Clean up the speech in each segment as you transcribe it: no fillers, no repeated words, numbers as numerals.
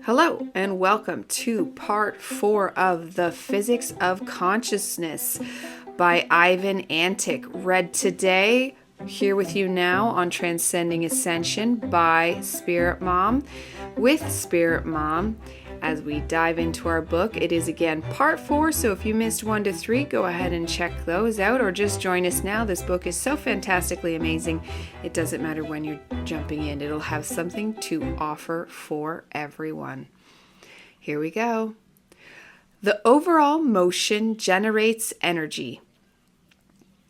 Hello, and welcome to part 4 of The Physics of Consciousness by Ivan Antic. Read today, here with you now on Transcending Ascension by Spirit Mom, with Spirit Mom. As we dive into our book, it is again part 4, so if you missed 1 to 3, go ahead and check those out, or just join us now. This book is so fantastically amazing, it doesn't matter when you're jumping in. It'll have something to offer for everyone. Here we go. The overall motion generates energy.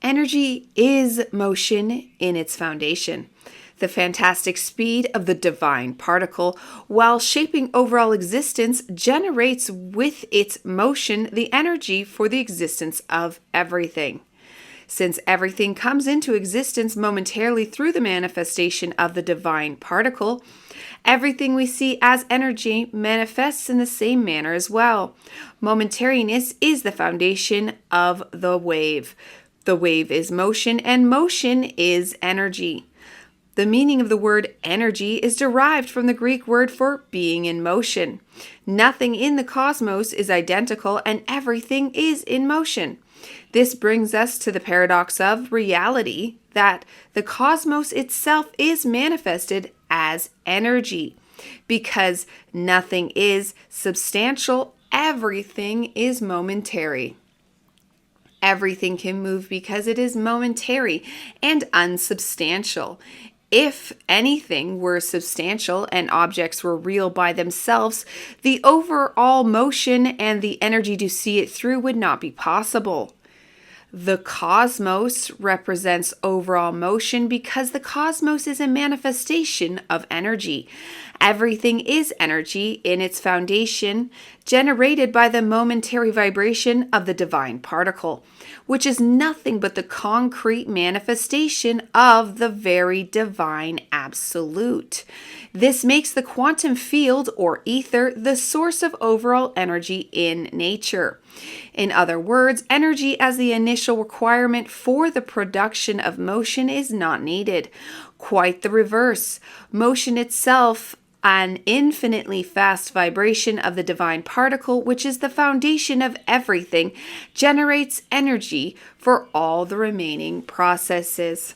Energy is motion in its foundation. The fantastic speed of the divine particle, while shaping overall existence, generates with its motion the energy for the existence of everything. Since everything comes into existence momentarily through the manifestation of the divine particle, everything we see as energy manifests in the same manner as well. Momentariness is the foundation of the wave. The wave is motion, and motion is energy. The meaning of the word energy is derived from the Greek word for being in motion. Nothing in the cosmos is identical, and everything is in motion. This brings us to the paradox of reality, that the cosmos itself is manifested as energy. Because nothing is substantial, everything is momentary. Everything can move because it is momentary and unsubstantial. If anything were substantial and objects were real by themselves, the overall motion and the energy to see it through would not be possible. The cosmos represents overall motion because the cosmos is a manifestation of energy. Everything is energy in its foundation, generated by the momentary vibration of the divine particle, which is nothing but the concrete manifestation of the very divine absolute. This makes the quantum field or ether the source of overall energy in nature. In other words, energy as the initial requirement for the production of motion is not needed. Quite the reverse. Motion itself, an infinitely fast vibration of the divine particle, which is the foundation of everything, generates energy for all the remaining processes.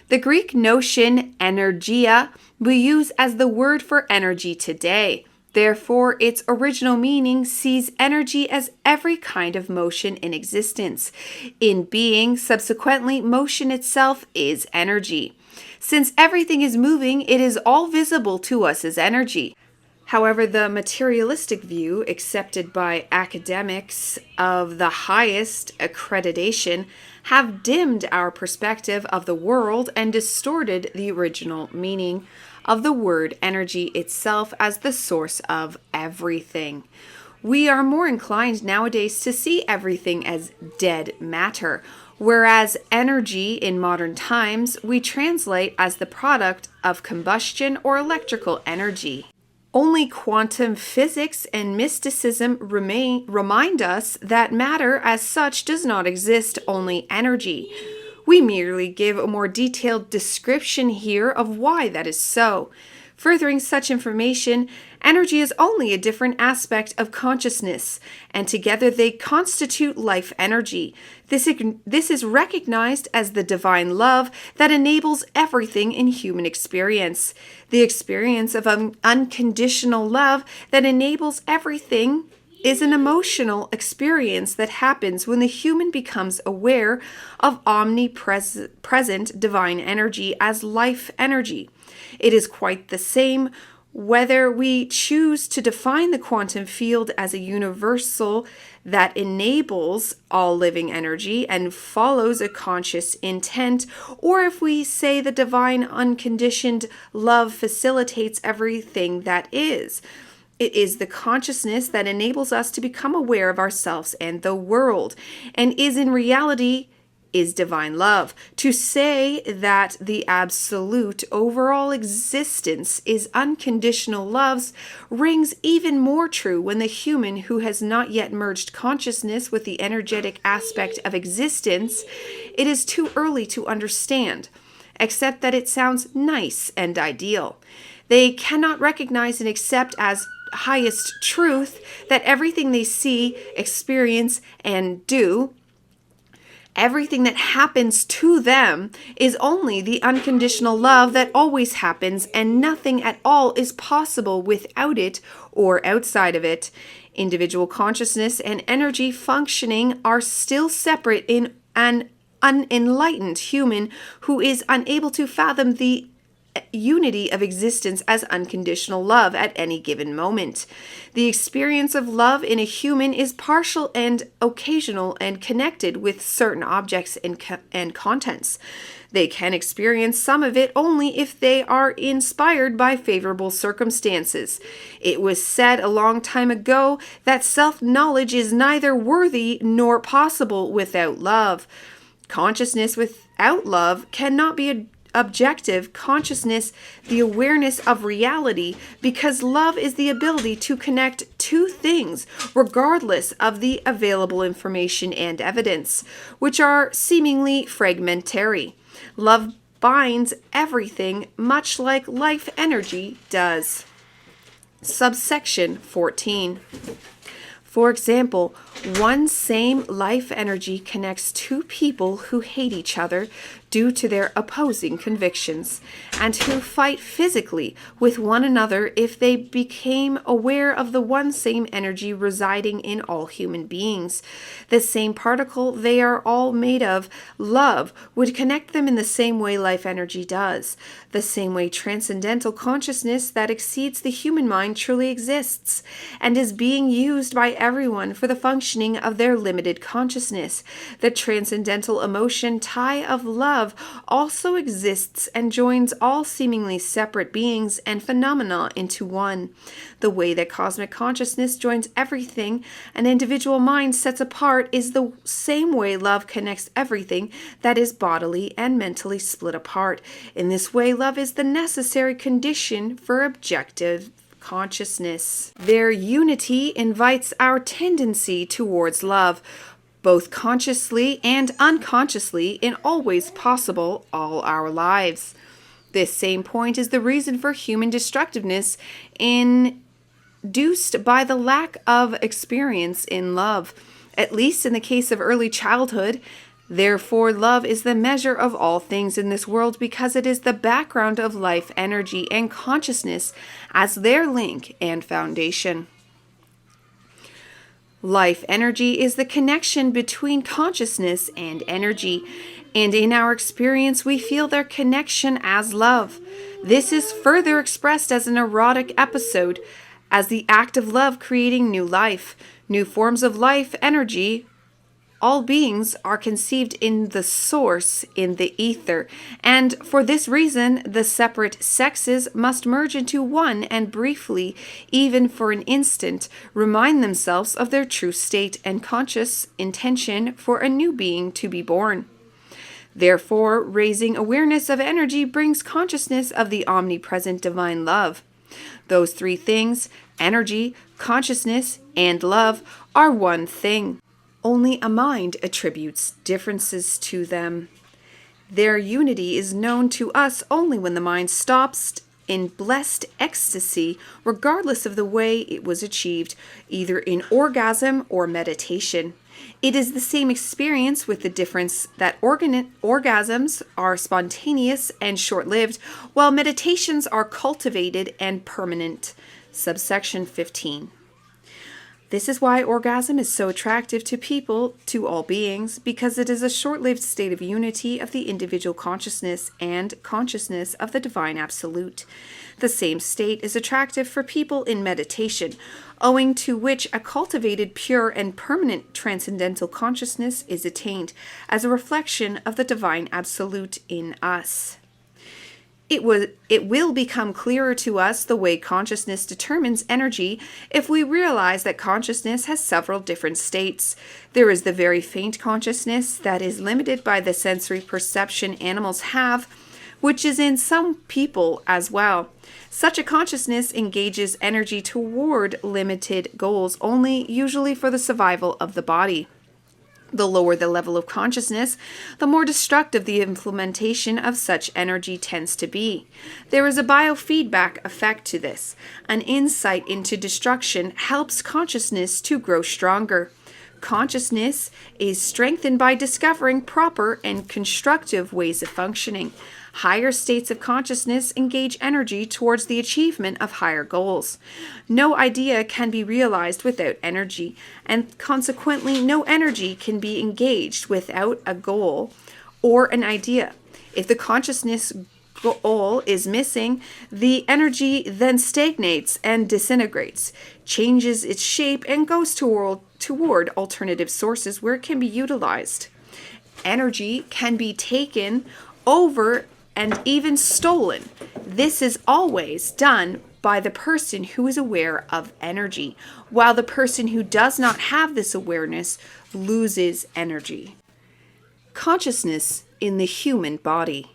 The Greek notion energia we use as the word for energy today. Therefore, its original meaning sees energy as every kind of motion in existence. In being, subsequently, motion itself is energy. Since everything is moving, it is all visible to us as energy. However, the materialistic view accepted by academics of the highest accreditation have dimmed our perspective of the world and distorted the original meaning of the word energy itself as the source of everything. We are more inclined nowadays to see everything as dead matter, whereas energy in modern times we translate as the product of combustion or electrical energy. Only quantum physics and mysticism remind us that matter as such does not exist, only energy. We merely give a more detailed description here of why that is so. Furthering such information, energy is only a different aspect of consciousness, and together they constitute life energy. This is recognized as the divine love that enables everything in human experience. The experience of unconditional love that enables everything is an emotional experience that happens when the human becomes aware of omnipresent divine energy as life energy. It is quite the same whether we choose to define the quantum field as a universal that enables all living energy and follows a conscious intent, or if we say the divine unconditioned love facilitates everything that is. It is the consciousness that enables us to become aware of ourselves and the world, and is in reality is divine love. To say that the absolute overall existence is unconditional love rings even more true when the human who has not yet merged consciousness with the energetic aspect of existence, it is too early to understand, except that it sounds nice and ideal. They cannot recognize and accept as highest truth that everything they see, experience, and do, everything that happens to them, is only the unconditional love that always happens, and nothing at all is possible without it or outside of it. Individual consciousness and energy functioning are still separate in an unenlightened human who is unable to fathom the unity of existence as unconditional love at any given moment. The experience of love in a human is partial and occasional and connected with certain objects and contents. They can experience some of it only if they are inspired by favorable circumstances. It was said a long time ago that self-knowledge is neither worthy nor possible without love. Consciousness without love cannot be objective consciousness, the awareness of reality, because love is the ability to connect two things, regardless of the available information and evidence, which are seemingly fragmentary. Love binds everything, much like life energy does. Subsection 14. For example, one same life energy connects two people who hate each other due to their opposing convictions, and who fight physically with one another if they became aware of the one same energy residing in all human beings. The same particle they are all made of, love, would connect them in the same way life energy does, the same way transcendental consciousness that exceeds the human mind truly exists, and is being used by everyone for the functioning of their limited consciousness. The transcendental emotion tie of love also exists and joins all seemingly separate beings and phenomena into one. The way that cosmic consciousness joins everything an individual mind sets apart is the same way love connects everything that is bodily and mentally split apart. In this way, love is the necessary condition for objective consciousness. Their unity invites our tendency towards love, both consciously and unconsciously, in all ways possible all our lives. This same point is the reason for human destructiveness induced by the lack of experience in love, at least in the case of early childhood. Therefore, love is the measure of all things in this world, because it is the background of life energy and consciousness as their link and foundation. Life energy is the connection between consciousness and energy, and in our experience we feel their connection as love. This is further expressed as an erotic episode, as the act of love creating new life, new forms of life energy. All beings are conceived in the source, in the ether, and for this reason the separate sexes must merge into one and briefly, even for an instant, remind themselves of their true state and conscious intention for a new being to be born. Therefore, raising awareness of energy brings consciousness of the omnipresent divine love. Those three things, energy, consciousness, and love, are one thing. Only a mind attributes differences to them. Their unity is known to us only when the mind stops in blessed ecstasy, regardless of the way it was achieved, either in orgasm or meditation. It is the same experience, with the difference that orgasms are spontaneous and short-lived, while meditations are cultivated and permanent. Subsection 15. This is why orgasm is so attractive to people, to all beings, because it is a short-lived state of unity of the individual consciousness and consciousness of the divine absolute. The same state is attractive for people in meditation, owing to which a cultivated, pure, and permanent transcendental consciousness is attained as a reflection of the divine absolute in us. It will become clearer to us the way consciousness determines energy if we realize that consciousness has several different states. There is the very faint consciousness that is limited by the sensory perception animals have, which is in some people as well. Such a consciousness engages energy toward limited goals only, usually for the survival of the body. The lower the level of consciousness, the more destructive the implementation of such energy tends to be. There is a biofeedback effect to this. An insight into destruction helps consciousness to grow stronger. Consciousness is strengthened by discovering proper and constructive ways of functioning. Higher states of consciousness engage energy towards the achievement of higher goals. No idea can be realized without energy, and consequently, no energy can be engaged without a goal or an idea. If the consciousness goal is missing, the energy then stagnates and disintegrates, changes its shape, and goes toward alternative sources where it can be utilized. Energy can be taken over and even stolen. This is always done by the person who is aware of energy, while the person who does not have this awareness loses energy. Consciousness in the human body.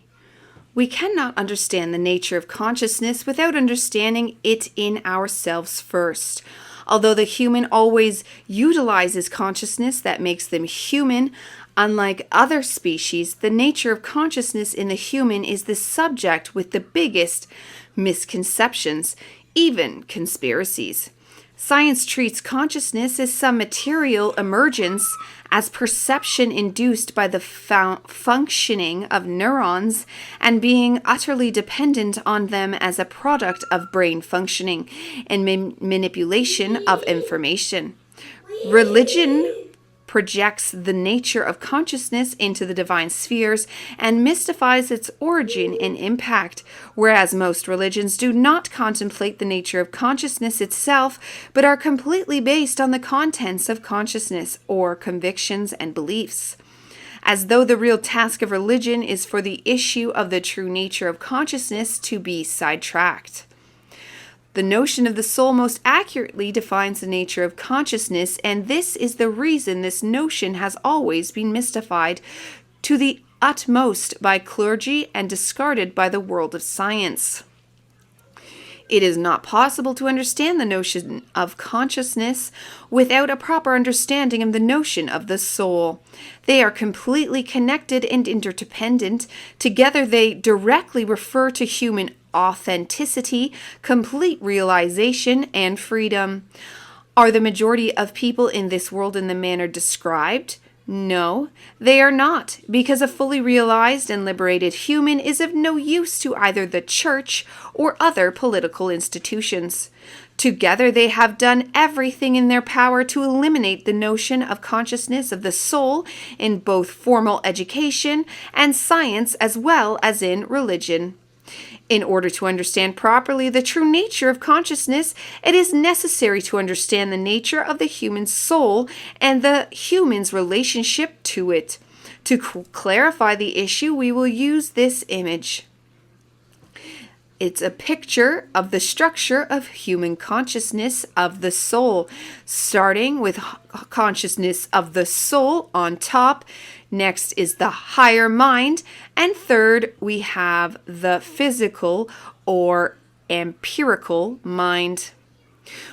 We cannot understand the nature of consciousness without understanding it in ourselves first. Although the human always utilizes consciousness that makes them human, unlike other species, the nature of consciousness in the human is the subject with the biggest misconceptions, even conspiracies. Science treats consciousness as some material emergence, as perception induced by the functioning of neurons and being utterly dependent on them as a product of brain functioning and manipulation of information. Religion projects the nature of consciousness into the divine spheres and mystifies its origin and impact, whereas most religions do not contemplate the nature of consciousness itself, but are completely based on the contents of consciousness or convictions and beliefs. As though the real task of religion is for the issue of the true nature of consciousness to be sidetracked. The notion of the soul most accurately defines the nature of consciousness, and this is the reason this notion has always been mystified to the utmost by clergy and discarded by the world of science. It is not possible to understand the notion of consciousness without a proper understanding of the notion of the soul. They are completely connected and interdependent. Together they directly refer to human authenticity, complete realization, and freedom. Are the majority of people in this world in the manner described? No, they are not, because a fully realized and liberated human is of no use to either the church or other political institutions. Together they have done everything in their power to eliminate the notion of consciousness of the soul in both formal education and science as well as in religion. In order to understand properly the true nature of consciousness, it is necessary to understand the nature of the human soul and the human's relationship to it. To clarify the issue, we will use this image. It's a picture of the structure of human consciousness of the soul, starting with consciousness of the soul on top. Next is the higher mind. And third, we have the physical or empirical mind.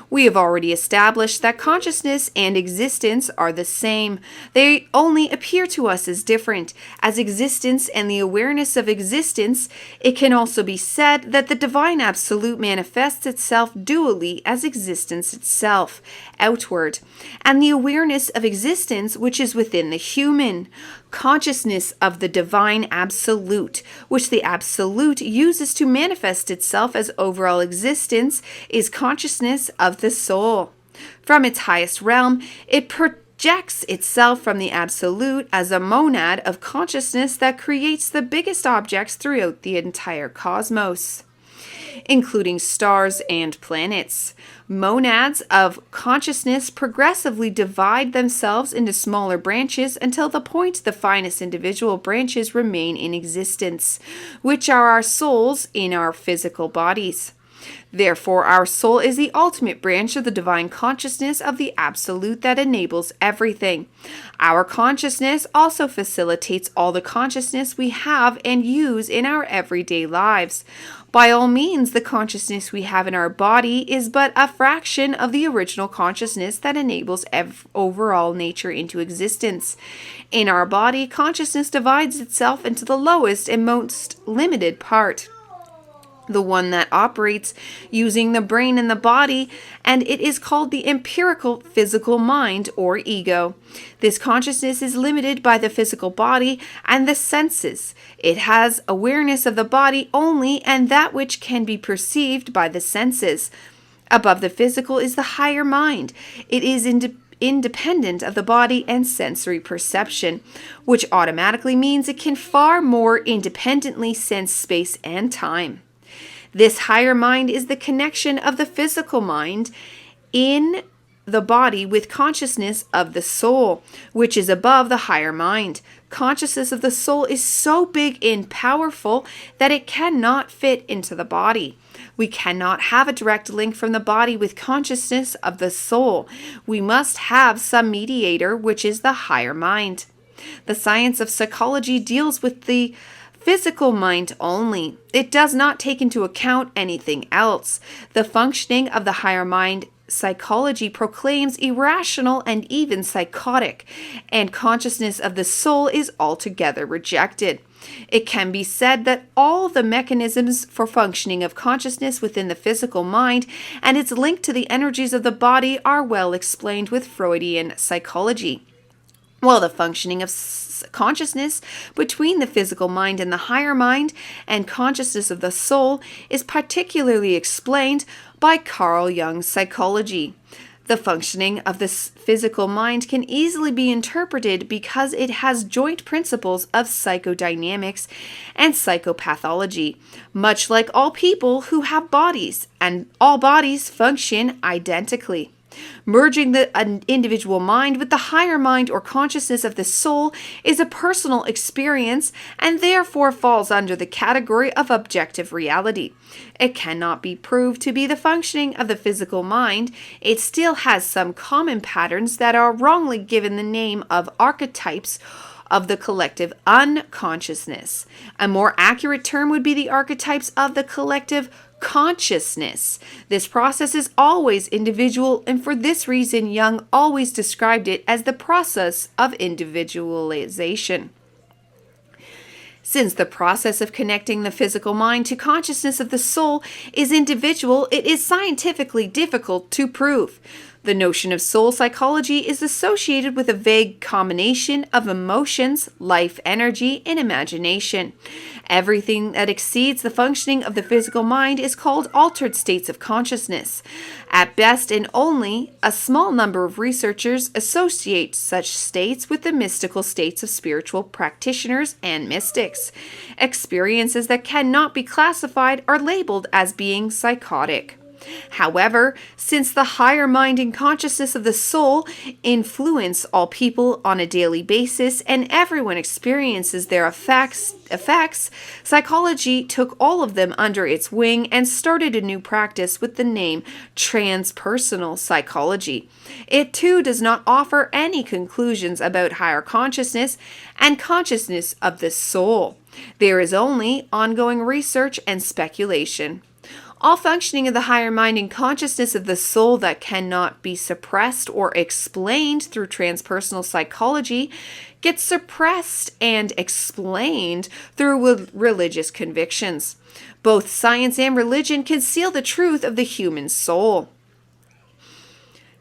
We have already established that consciousness and existence are the same. They only appear to us as different. As existence and the awareness of existence, it can also be said that the divine absolute manifests itself dually as existence itself, outward, and the awareness of existence which is within the human. Consciousness of the divine absolute, which the absolute uses to manifest itself as overall existence, is consciousness of the soul. From its highest realm, it projects itself from the absolute as a monad of consciousness that creates the biggest objects throughout the entire cosmos, including stars and planets. Monads of consciousness progressively divide themselves into smaller branches until the point the finest individual branches remain in existence, which are our souls in our physical bodies. Therefore, our soul is the ultimate branch of the divine consciousness of the absolute that enables everything. Our consciousness also facilitates all the consciousness we have and use in our everyday lives. By all means, the consciousness we have in our body is but a fraction of the original consciousness that enables overall nature into existence. In our body, consciousness divides itself into the lowest and most limited part, the one that operates using the brain and the body, and it is called the empirical physical mind or ego. This consciousness is limited by the physical body and the senses. It has awareness of the body only and that which can be perceived by the senses. Above the physical is the higher mind. It is independent of the body and sensory perception, which automatically means it can far more independently sense space and time. This higher mind is the connection of the physical mind in the body with consciousness of the soul, which is above the higher mind. Consciousness of the soul is so big and powerful that it cannot fit into the body. We cannot have a direct link from the body with consciousness of the soul. We must have some mediator, which is the higher mind. The science of psychology deals with the physical mind only. It does not take into account anything else. The functioning of the higher mind psychology proclaims irrational and even psychotic, and consciousness of the soul is altogether rejected. It can be said that all the mechanisms for functioning of consciousness within the physical mind and its link to the energies of the body are well explained with Freudian psychology. While the functioning of consciousness between the physical mind and the higher mind and consciousness of the soul is particularly explained by Carl Jung's psychology. The functioning of this physical mind can easily be interpreted because it has joint principles of psychodynamics and psychopathology, much like all people who have bodies, and all bodies function identically. Merging an individual mind with the higher mind or consciousness of the soul is a personal experience and therefore falls under the category of objective reality. It cannot be proved to be the functioning of the physical mind. It still has some common patterns that are wrongly given the name of archetypes of the collective unconsciousness. A more accurate term would be the archetypes of the collective consciousness. This process is always individual, and for this reason, Jung always described it as the process of individualization. Since the process of connecting the physical mind to consciousness of the soul is individual, it is scientifically difficult to prove. The notion of soul psychology is associated with a vague combination of emotions, life energy, and imagination. Everything that exceeds the functioning of the physical mind is called altered states of consciousness. At best and only, a small number of researchers associate such states with the mystical states of spiritual practitioners and mystics. Experiences that cannot be classified are labeled as being psychotic. However, since the higher mind and consciousness of the soul influence all people on a daily basis and everyone experiences their effects, psychology took all of them under its wing and started a new practice with the name transpersonal psychology. It too does not offer any conclusions about higher consciousness and consciousness of the soul. There is only ongoing research and speculation. All functioning of the higher mind and consciousness of the soul that cannot be suppressed or explained through transpersonal psychology gets suppressed and explained through religious convictions. Both science and religion conceal the truth of the human soul.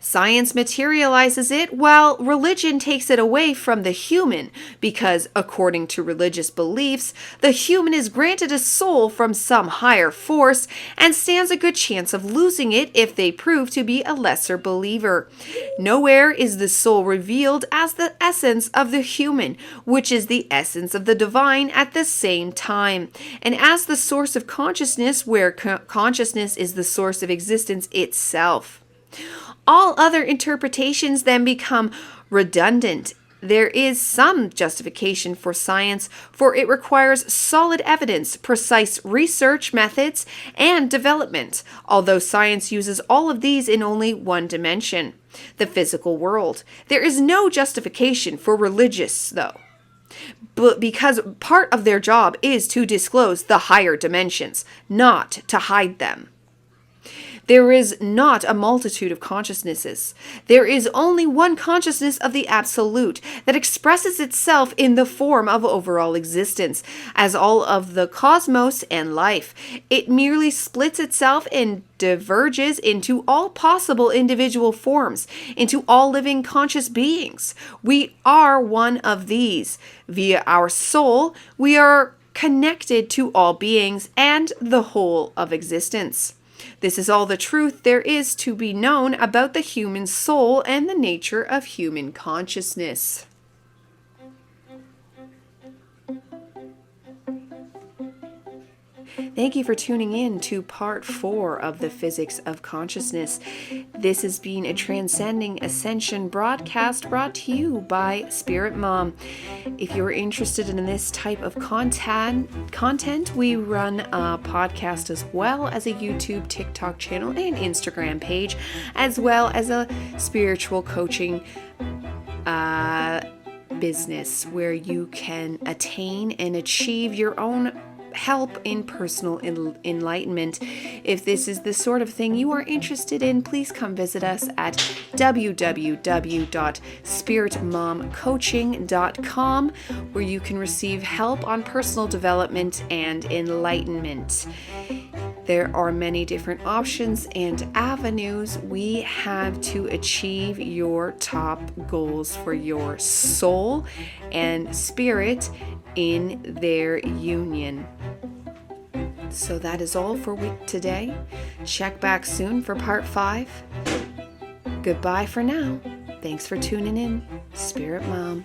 Science materializes it, while religion takes it away from the human, because, according to religious beliefs, the human is granted a soul from some higher force and stands a good chance of losing it if they prove to be a lesser believer. Nowhere is the soul revealed as the essence of the human, which is the essence of the divine at the same time, and as the source of consciousness, where consciousness is the source of existence itself. All other interpretations then become redundant. There is some justification for science, for it requires solid evidence, precise research methods, and development, although science uses all of these in only one dimension, the physical world. There is no justification for religious, though. But because part of their job is to disclose the higher dimensions, not to hide them. There is not a multitude of consciousnesses. There is only one consciousness of the Absolute that expresses itself in the form of overall existence, as all of the cosmos and life. It merely splits itself and diverges into all possible individual forms, into all living conscious beings. We are one of these. Via our soul, we are connected to all beings and the whole of existence. This is all the truth there is to be known about the human soul and the nature of human consciousness. Thank you for tuning in to part 4 of the Physics of Consciousness. This has been a Transcending Ascension broadcast brought to you by Spirit Mom. If you're interested in this type of content, we run a podcast as well as a YouTube, TikTok channel, and Instagram page, as well as a spiritual coaching business where you can attain and achieve your own help in personal enlightenment. If this is the sort of thing you are interested in, please come visit us at www.spiritmomcoaching.com, where you can receive help on personal development and enlightenment. There are many different options and avenues we have to achieve your top goals for your soul and spirit in their union. So that is all for today. Check back soon for part 5. Goodbye for now. Thanks for tuning in. Spirit Mom.